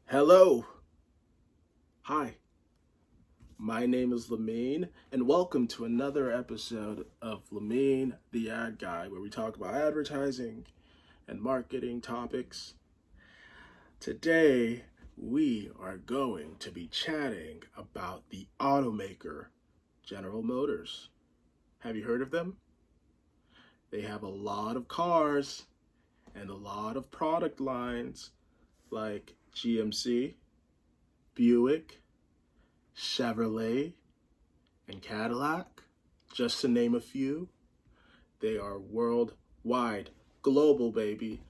Hello. Hi. My name is Lamine, and welcome to another episode of Lamine, the Ad Guy, where we talk about advertising and marketing topics. Today, we are going to be chatting about the automaker, General Motors. Have you heard of them? They have a lot of cars and a lot of product lines like GMC, Buick, Chevrolet, and Cadillac, just to name a few. They are worldwide, global, baby.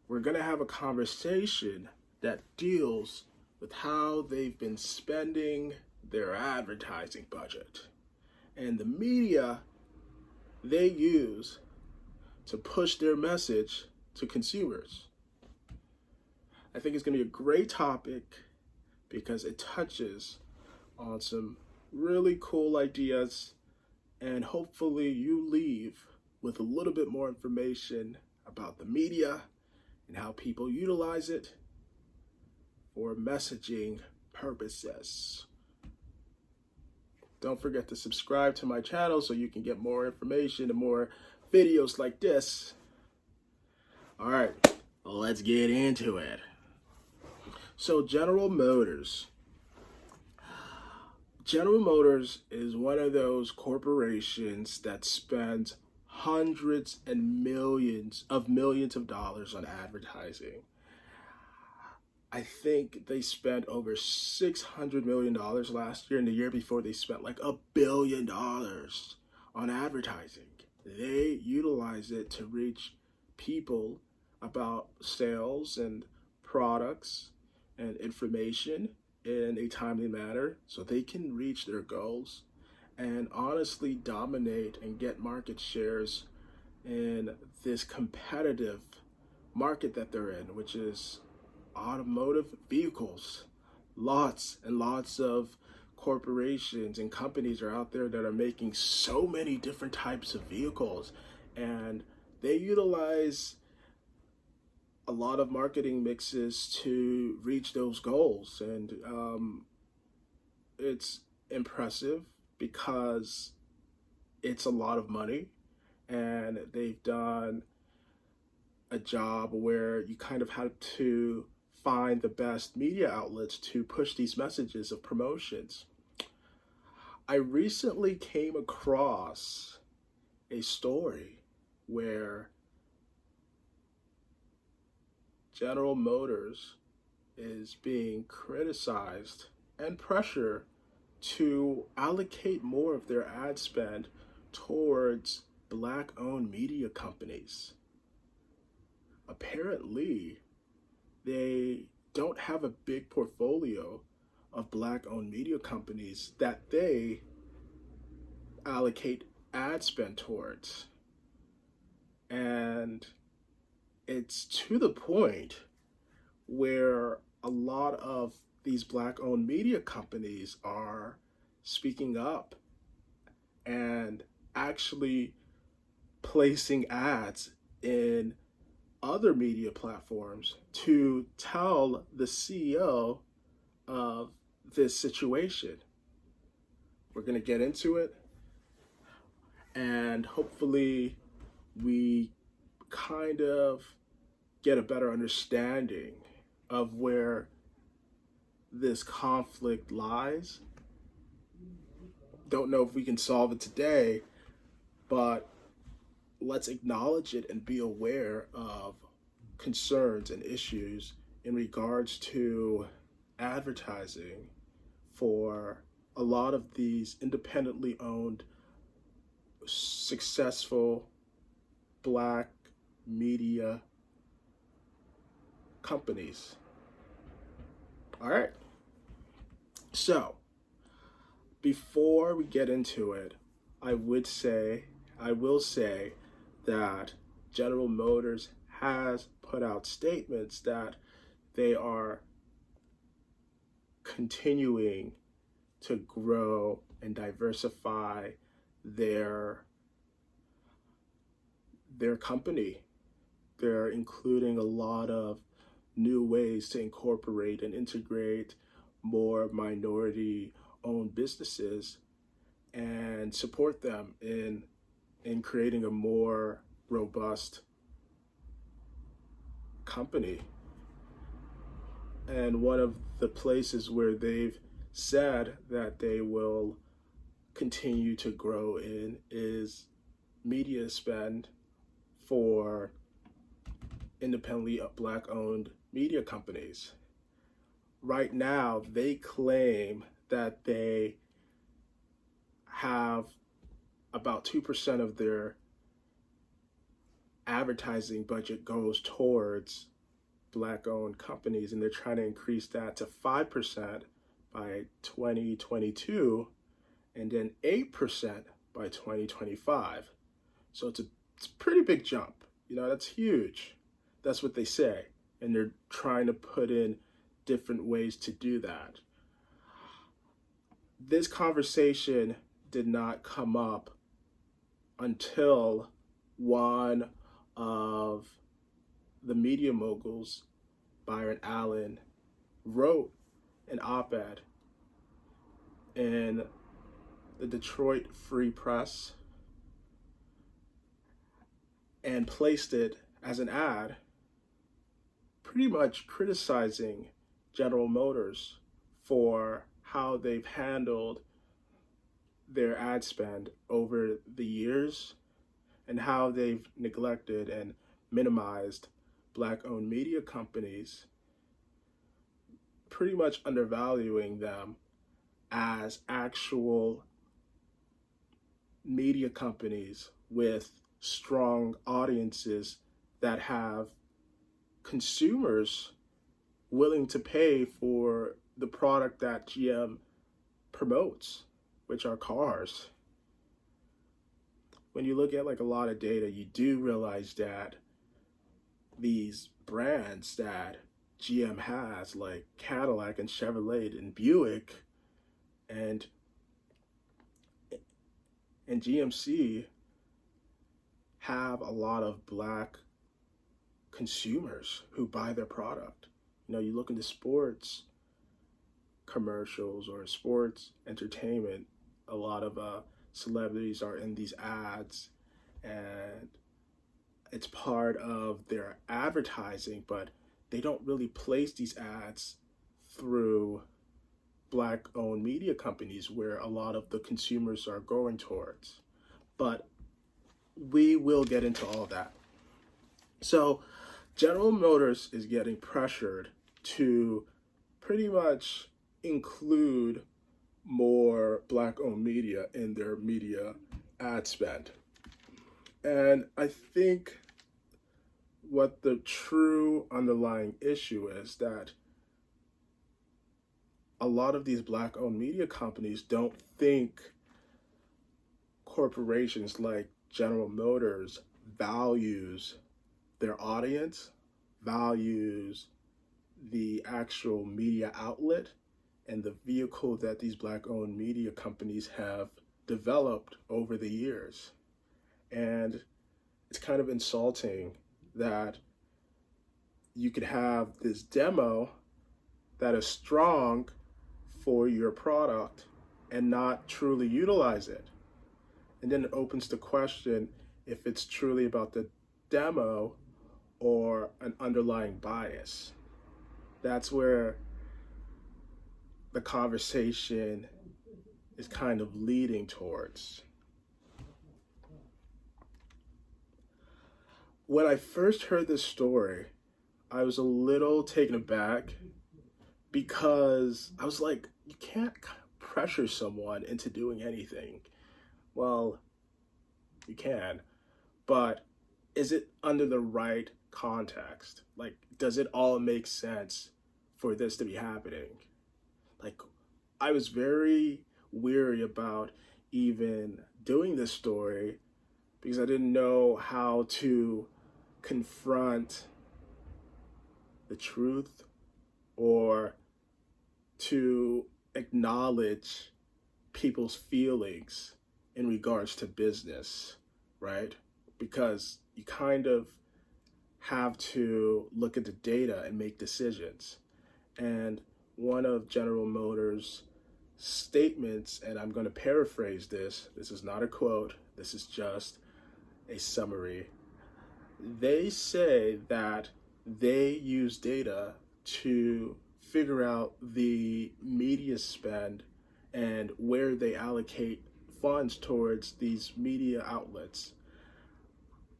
We're going to have a conversation that deals with how they've been spending their advertising budget and the media they use to push their message to consumers. I think it's going to be a great topic because it touches on some really cool ideas, and hopefully you leave with a little bit more information about the media and how people utilize it for messaging purposes. Don't forget to subscribe to my channel so you can get more information and more videos like this. All right, let's get into it. So General Motors is one of those corporations that spends hundreds and millions of dollars on advertising. I think they spent over $600 million last year, and the year before they spent like $1 billion on advertising. They utilize it to reach people about sales and products and information in a timely manner so they can reach their goals and honestly dominate and get market shares in this competitive market that they're in, which is automotive vehicles. Lots and lots of corporations and companies are out there that are making so many different types of vehicles, and they utilize a lot of marketing mixes to reach those goals. And it's impressive because it's a lot of money, and they've done a job where you kind of have to find the best media outlets to push these messages of promotions. I recently came across a story where General Motors is being criticized and pressured to allocate more of their ad spend towards Black-owned media companies. Apparently, they don't have a big portfolio of Black-owned media companies that they allocate ad spend towards. And it's to the point where a lot of these Black-owned media companies are speaking up and actually placing ads in other media platforms to tell the CEO of this situation. We're going to get into it, and hopefully we kind of get a better understanding of where this conflict lies. Don't know if we can solve it today, but let's acknowledge it and be aware of concerns and issues in regards to advertising for a lot of these independently owned, successful Black media companies. All right. So, before we get into it, I will say that General Motors has put out statements that they are continuing to grow and diversify their company. They're including a lot of new ways to incorporate and integrate more minority-owned businesses and support them in creating a more robust company. And one of the places where they've said that they will continue to grow in is media spend for independently Black-owned media companies. Right now, they claim that they have about 2% of their advertising budget goes towards Black-owned companies, and they're trying to increase that to 5% by 2022, and then 8% by 2025. So it's a pretty big jump. That's huge. That's what they say. And they're trying to put in different ways to do that. This conversation did not come up until one of the media moguls, Byron Allen, wrote an op-ed in the Detroit Free Press and placed it as an ad, pretty much criticizing General Motors for how they've handled their ad spend over the years and how they've neglected and minimized Black-owned media companies, pretty much undervaluing them as actual media companies with strong audiences that have consumers willing to pay for the product that GM promotes, which are cars. When you look at a lot of data, you do realize that these brands that GM has, like Cadillac and Chevrolet and Buick and GMC, have a lot of Black consumers who buy their product. You look into sports commercials or sports entertainment, a lot of celebrities are in these ads, and it's part of their advertising, but they don't really place these ads through Black-owned media companies where a lot of the consumers are going towards. But we will get into all that. So General Motors is getting pressured to pretty much include more Black-owned media in their media ad spend. And I think what the true underlying issue is that a lot of these Black-owned media companies don't think corporations like General Motors values their audience, values the actual media outlet and the vehicle that these Black-owned media companies have developed over the years. And it's kind of insulting that you could have this demo that is strong for your product and not truly utilize it. And then it opens the question if it's truly about the demo or an underlying bias. That's where the conversation is kind of leading towards. When I first heard this story, I was a little taken aback because I was like, you can't pressure someone into doing anything. Well, you can, but is it under the right context? Does it all make sense for this to be happening? I was very weary about even doing this story because I didn't know how to confront the truth or to acknowledge people's feelings in regards to business, right? Because you kind of have to look at the data and make decisions. And one of General Motors' statements, and I'm going to paraphrase this is not a quote, this is just a summary. They say that they use data to figure out the media spend and where they allocate funds towards these media outlets.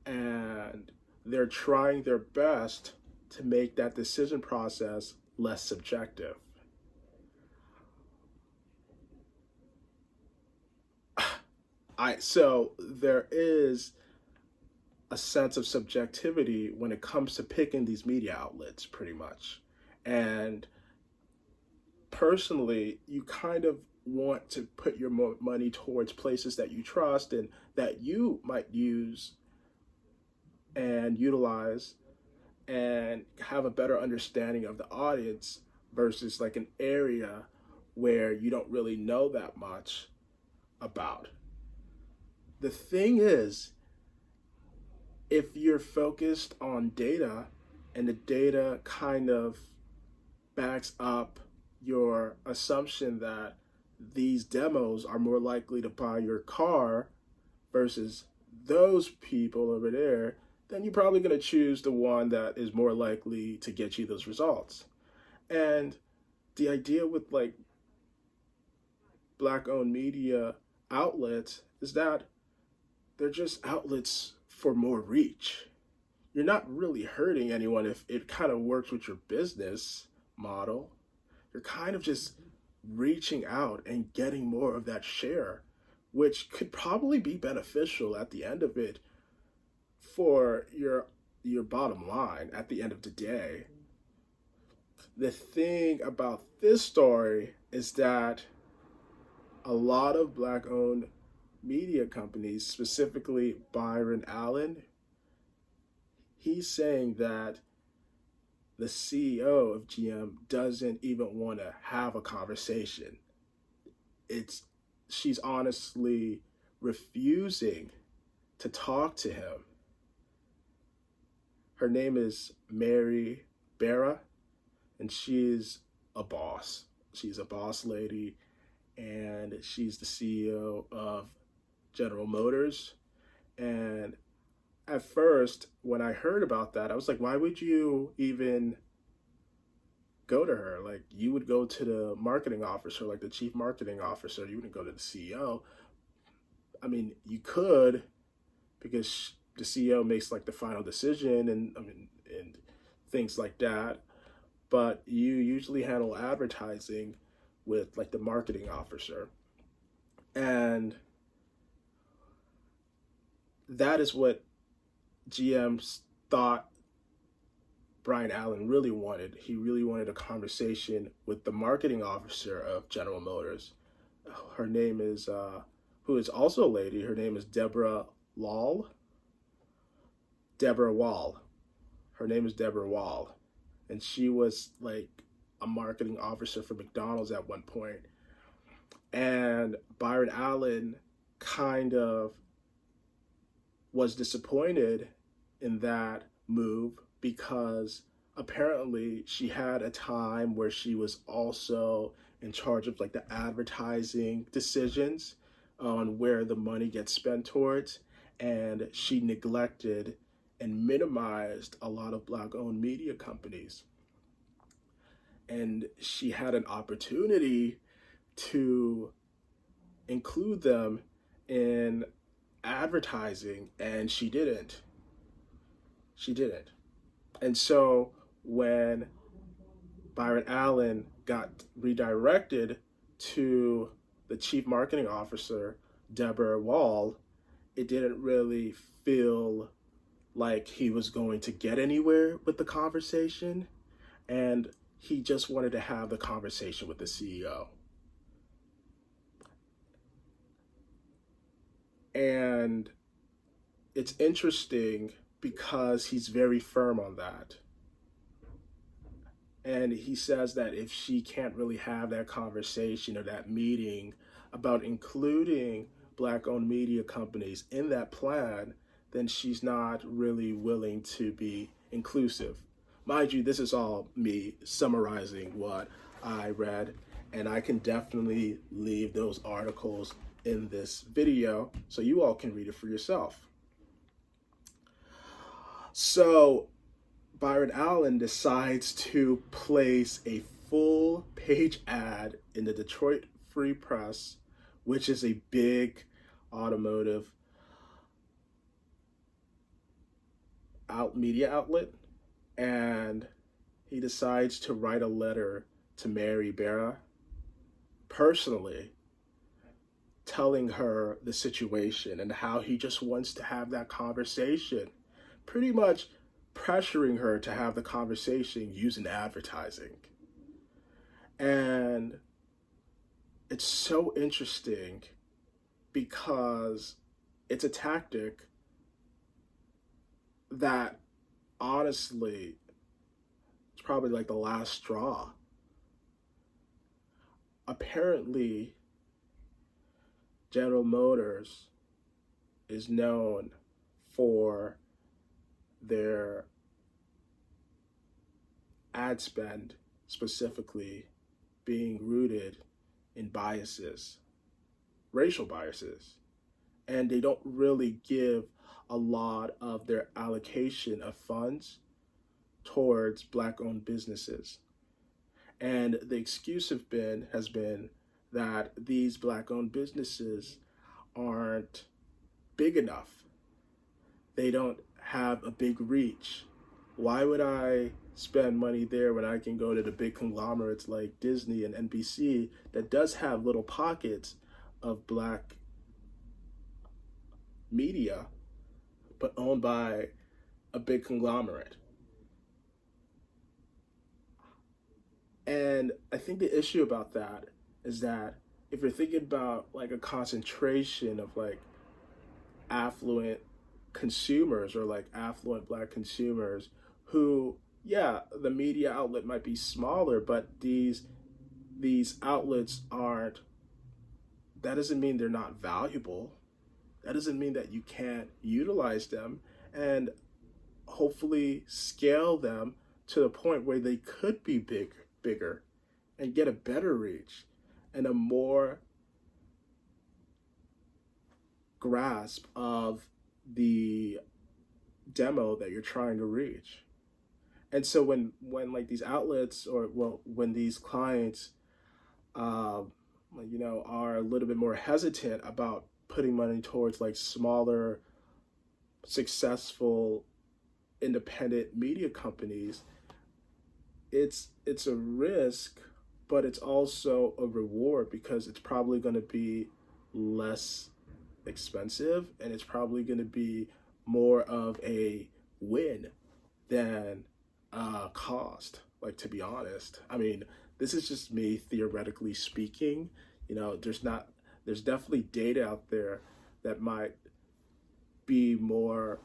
And they're trying their best to make that decision process less subjective. So there is a sense of subjectivity when it comes to picking these media outlets, pretty much. And personally, you kind of want to put your money towards places that you trust and that you might use and utilize and have a better understanding of the audience versus like an area where you don't really know that much about. The thing is, if you're focused on data and the data kind of backs up your assumption that these demos are more likely to buy your car versus those people over there, then you're probably going to choose the one that is more likely to get you those results. And the idea with like black owned media outlets is that they're just outlets for more reach. You're not really hurting anyone if it kind of works with your business model. You're kind of just reaching out and getting more of that share, which could probably be beneficial at the end of it for your bottom line at the end of the day. The thing about this story is that a lot of black owned media companies, specifically Byron Allen, he's saying that the CEO of GM doesn't even want to have a conversation. She's honestly refusing to talk to him. Her name is Mary Barra, and she's a boss. She's a boss lady, and she's the CEO of General Motors. And at first, when I heard about that, I was like, why would you even go to her? Like, you would go to the marketing officer, like the chief marketing officer. You wouldn't go to the CEO. I mean, you could, because the CEO makes like the final decision and things like that. But you usually handle advertising with like the marketing officer. And that is what GM thought Brian Allen really wanted. He really wanted a conversation with the marketing officer of General Motors. Her name is, who is also a lady, her name is Deborah Wahl. Deborah Wahl. Her name is Deborah Wahl. And she was like a marketing officer for McDonald's at one point. And Byron Allen kind of was disappointed in that move because apparently she had a time where she was also in charge of like the advertising decisions on where the money gets spent towards, and she neglected and minimized a lot of black owned media companies. And she had an opportunity to include them in advertising, and she didn't. And so when Byron Allen got redirected to the chief marketing officer, Deborah Wahl, it didn't really feel like he was going to get anywhere with the conversation. And he just wanted to have the conversation with the CEO. And it's interesting because he's very firm on that. And he says that if she can't really have that conversation or that meeting about including black owned media companies in that plan, then she's not really willing to be inclusive. Mind you, this is all me summarizing what I read, and I can definitely leave those articles in this video so you all can read it for yourself. So Byron Allen decides to place a full page ad in the Detroit Free Press, which is a big automotive media outlet, and he decides to write a letter to Mary Barra personally, telling her the situation and how he just wants to have that conversation, pretty much pressuring her to have the conversation using advertising. And it's so interesting because it's a tactic that honestly, it's probably like the last straw. Apparently, General Motors is known for their ad spend specifically being rooted in biases, racial biases, and they don't really give a lot of their allocation of funds towards Black-owned businesses. And the excuse has been that these Black-owned businesses aren't big enough. They don't have a big reach. Why would I spend money there when I can go to the big conglomerates like Disney and NBC that does have little pockets of Black media, but owned by a big conglomerate? And I think the issue about that is that if you're thinking about like a concentration of like affluent consumers or like affluent Black consumers who, yeah, the media outlet might be smaller, but these outlets aren't, that doesn't mean they're not valuable. That doesn't mean that you can't utilize them and hopefully scale them to the point where they could be bigger and get a better reach and a more grasp of the demo that you're trying to reach. And so when like these outlets or when these clients are a little bit more hesitant about putting money towards like smaller, successful, independent media companies, it's a risk, but it's also a reward because it's probably going to be less expensive and it's probably going to be more of a win than cost. Like, to be honest, I mean, this is just me theoretically speaking. There's definitely data out there that might be more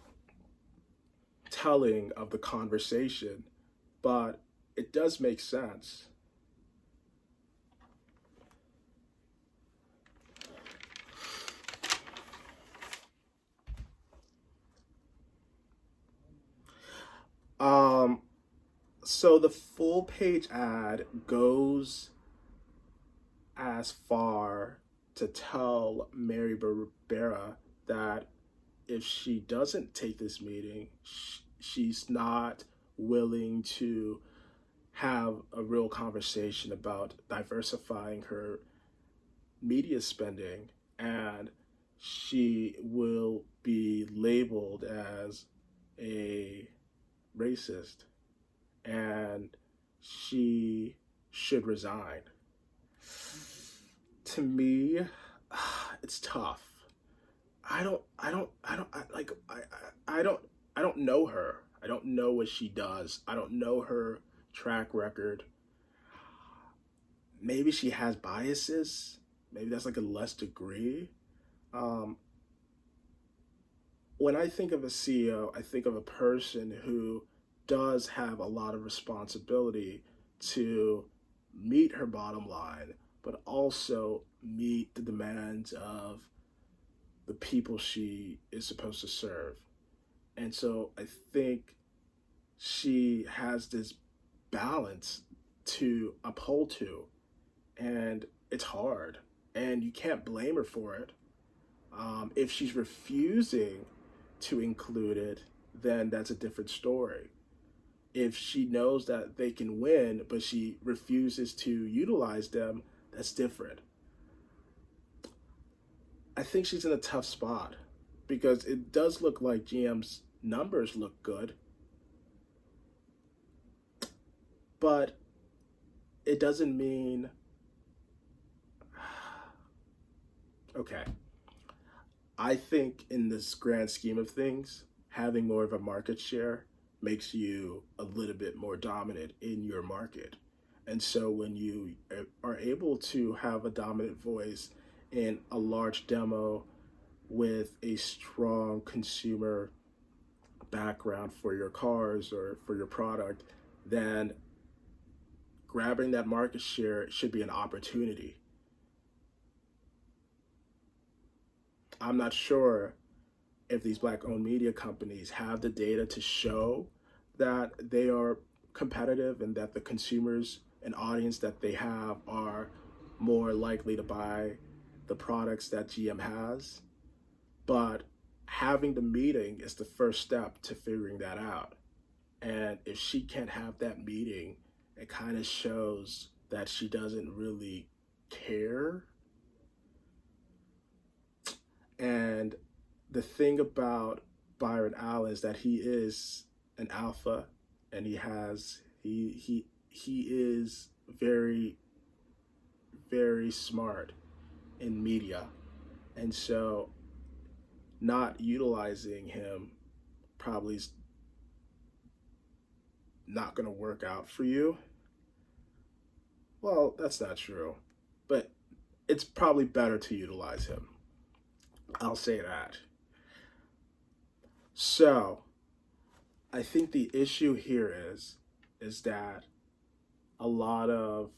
telling of the conversation, but it does make sense. So the full page ad goes as far to tell Mary Barra that if she doesn't take this meeting, she's not willing to have a real conversation about diversifying her media spending, and she will be labeled as a racist and she should resign. To me, it's tough. I don't know her. I don't know what she does. I don't know her track record. Maybe she has biases. Maybe that's like a less degree. When I think of a CEO, I think of a person who does have a lot of responsibility to meet her bottom line, but also meet the demands of the people she is supposed to serve. And so I think she has this balance to uphold to, and it's hard, and you can't blame her for it. If she's refusing to include it, then that's a different story. If she knows that they can win, but she refuses to utilize them, that's different. I think she's in a tough spot because it does look like GM's numbers look good, but it doesn't mean, okay, I think in this grand scheme of things, having more of a market share makes you a little bit more dominant in your market. And so when you are able to have a dominant voice in a large demo with a strong consumer background for your cars or for your product, then grabbing that market share should be an opportunity. I'm not sure if these black-owned media companies have the data to show that they are competitive and that the consumers and audience that they have are more likely to buy the products that GM has. But having the meeting is the first step to figuring that out. And if she can't have that meeting, it kind of shows that she doesn't really care. And the thing about Byron Allen is that he is an alpha, and he is very, very smart in media. And so not utilizing him probably is not going to work out for you. Well, that's not true, but it's probably better to utilize him. I'll say that. So I think the issue here is that a lot of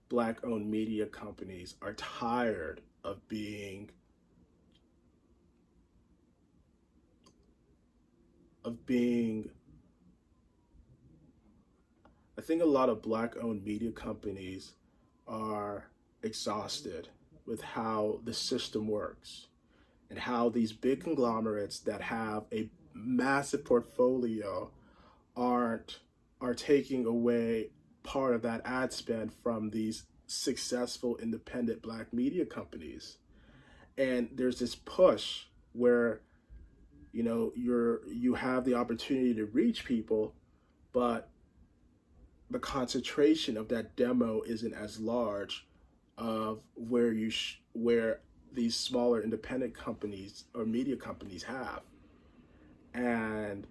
black-owned media companies are tired of being I think a lot of black-owned media companies are exhausted with how the system works and how these big conglomerates that have a massive portfolio are taking away part of that ad spend from these successful independent black media companies. And there's this push where you have the opportunity to reach people, but the concentration of that demo isn't as large of where these smaller independent companies or media companies have, and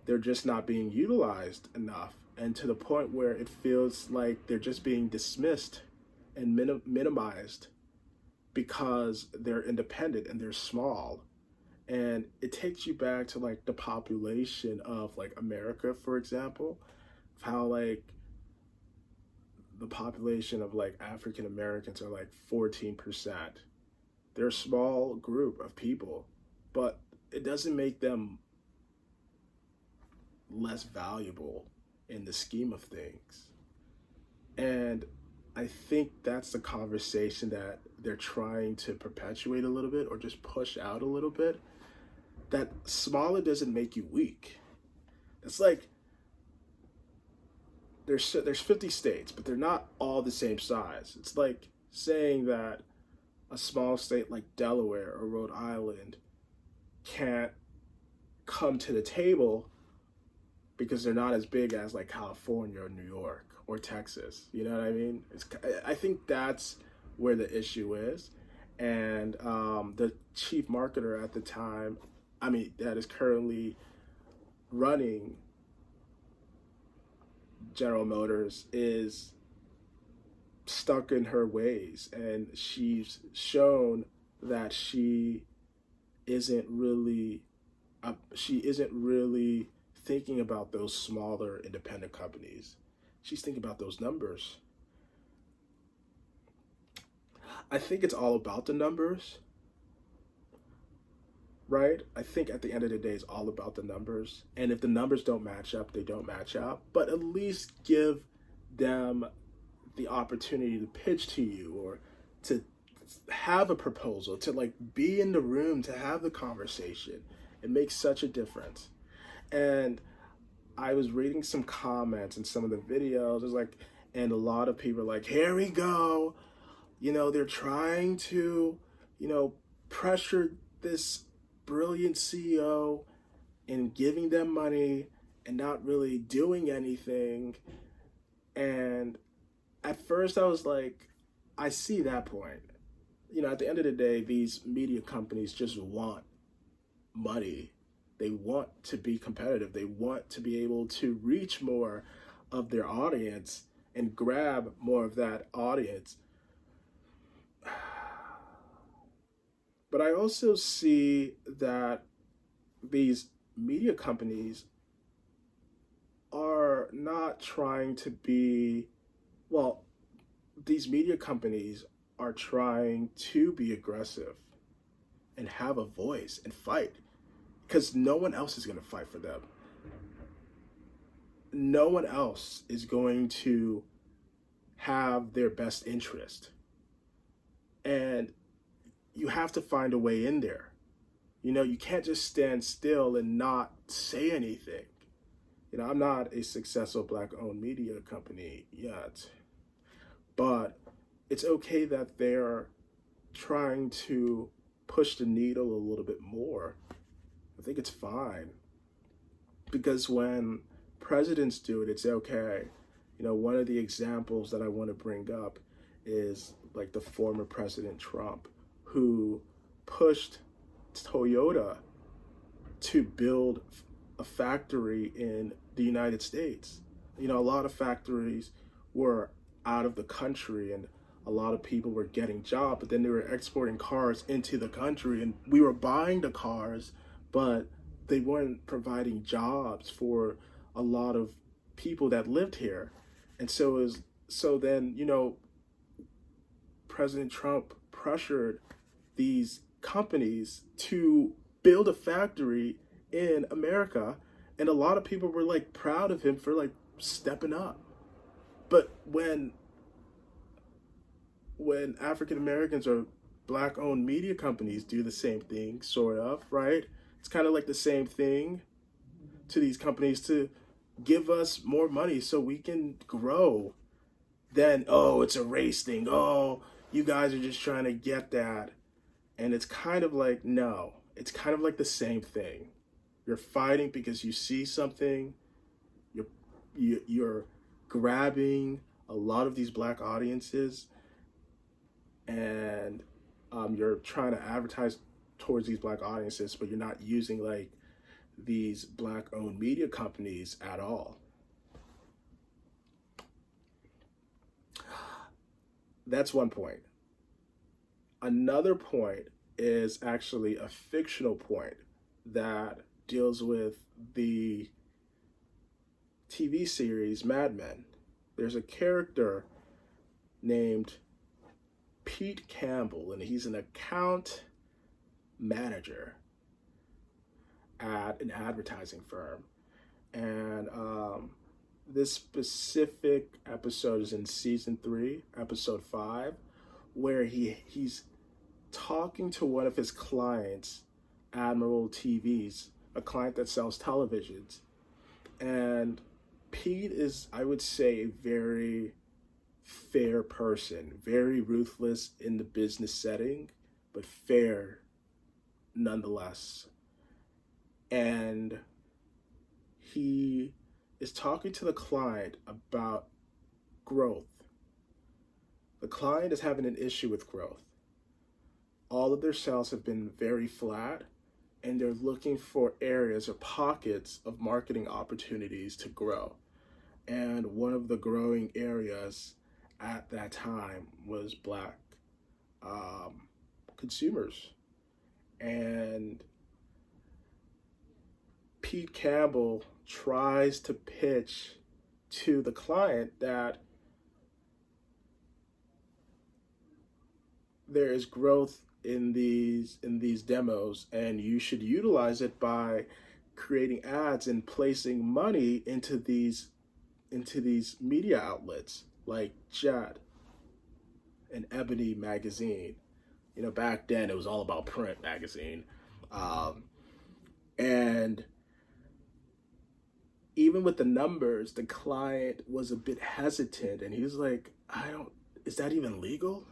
they're just not being utilized enough, and to the point where it feels like they're just being dismissed and minimized because they're independent and they're small. And it takes you back to like the population of like America, for example, of how like the population of like African Americans are like 14%. They're a small group of people, but it doesn't make them less valuable in the scheme of things. And I think that's the conversation that they're trying to perpetuate a little bit or just push out a little bit. That smaller doesn't make you weak. It's like there's 50 states, but they're not all the same size. It's like saying that a small state like Delaware or Rhode Island can't come to the table because they're not as big as like California or New York or Texas. You know what I mean? I think that's where the issue is. And the chief marketer at the time, that is currently running General Motors, is stuck in her ways, and she's shown that she isn't really thinking about those smaller independent companies. She's thinking about those numbers. I think it's all about the numbers right? I think at the end of the day, it's all about the numbers. And if the numbers don't match up, they don't match up. But at least give them the opportunity to pitch to you, or to have a proposal, to like be in the room, to have the conversation. It makes such a difference. And I was reading some comments in some of the videos. It was like, and a lot of people are like, here we go. They're trying to, pressure this brilliant CEO and giving them money and not really doing anything. And at first I was like, I see that point. At the end of the day, these media companies just want money. They want to be competitive. They want to be able to reach more of their audience and grab more of that audience. But I also see that these media companies are not trying to be, well, these media companies are trying to be aggressive and have a voice and fight, because no one else is going to fight for them. No one else is going to have their best interest. And you have to find a way in there. You can't just stand still and not say anything. I'm not a successful Black-owned media company yet, but it's okay that they're trying to push the needle a little bit more. I think it's fine, because when presidents do it, it's okay. One of the examples that I want to bring up is like the former President Trump, who pushed Toyota to build a factory in the United States. A lot of factories were out of the country, and a lot of people were getting jobs, but then they were exporting cars into the country, and we were buying the cars, but they weren't providing jobs for a lot of people that lived here. And so then President Trump pressured these companies to build a factory in America, and a lot of people were like proud of him for like stepping up. But when African Americans or Black-owned media companies do the same thing, sort of, right? It's kind of like the same thing to these companies to give us more money so we can grow. Then, oh, it's a race thing. Oh, you guys are just trying to get that. And it's kind of like, no, it's kind of like the same thing. You're fighting because you see something. You're grabbing a lot of these Black audiences, and you're trying to advertise towards these Black audiences, but you're not using like these Black-owned media companies at all. That's one point. Another point is actually a fictional point that deals with the TV series Mad Men. There's a character named Pete Campbell, and he's an account manager at an advertising firm. And this specific episode is in season 3, episode 5, where he's talking to one of his clients, Admiral TVs, a client that sells televisions. And Pete is, I would say, a very fair person, very ruthless in the business setting, but fair nonetheless. And he is talking to the client about growth. The client is having an issue with growth. All of their sales have been very flat, and they're looking for areas or pockets of marketing opportunities to grow. And one of the growing areas at that time was Black consumers. And Pete Campbell tries to pitch to the client that there is growth in these demos, and you should utilize it by creating ads and placing money into these media outlets like Jet and Ebony magazine. You know, back then it was all about print magazine. And even with the numbers, the client was a bit hesitant, and he was like, is that even legal?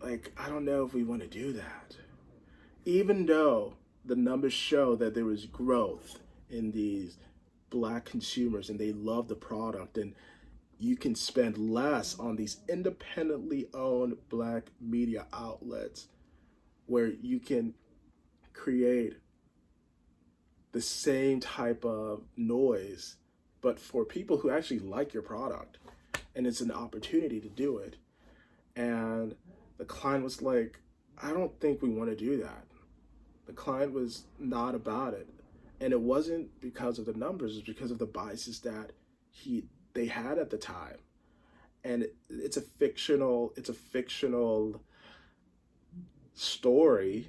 Like, I don't know if we want to do that. Even though the numbers show that there was growth in these Black consumers and they love the product, and you can spend less on these independently owned Black media outlets where you can create the same type of noise, but for people who actually like your product, and it's an opportunity to do it. And the client was like, I don't think we want to do that. The client was not about it. And it wasn't because of the numbers, it's because of the biases that they had at the time. And it's a fictional story,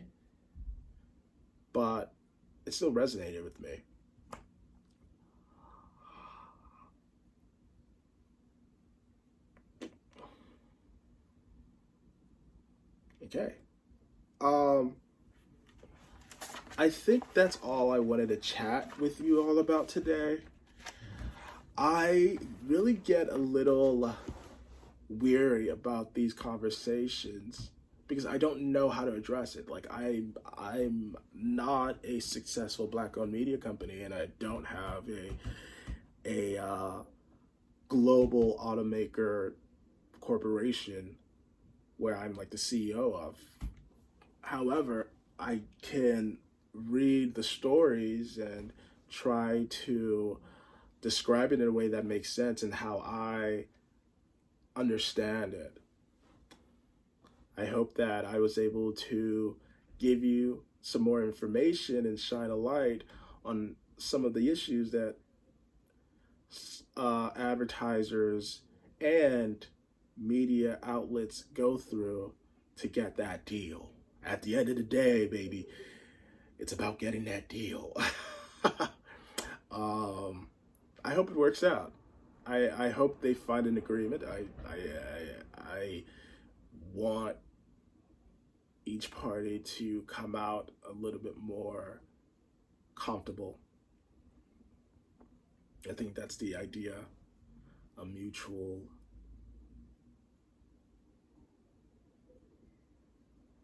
but it still resonated with me. Okay. I think that's all I wanted to chat with you all about today. I really get a little weary about these conversations because I don't know how to address it. Like, I'm not a successful Black-owned media company, and I don't have a global automaker corporation where I'm like the CEO of. However, I can read the stories and try to describe it in a way that makes sense and how I understand it. I hope that I was able to give you some more information and shine a light on some of the issues that advertisers and media outlets go through to get that deal. At the end of the day, baby, it's about getting that deal. I hope it works out. I hope they find an agreement. I want each party to come out a little bit more comfortable. I think that's the idea, a mutual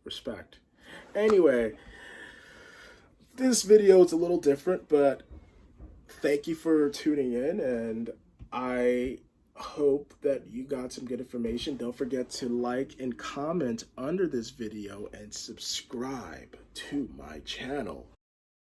respect. Anyway, this video is a little different, but thank you for tuning in, and I hope that you got some good information. Don't forget to like and comment under this video and subscribe to my channel.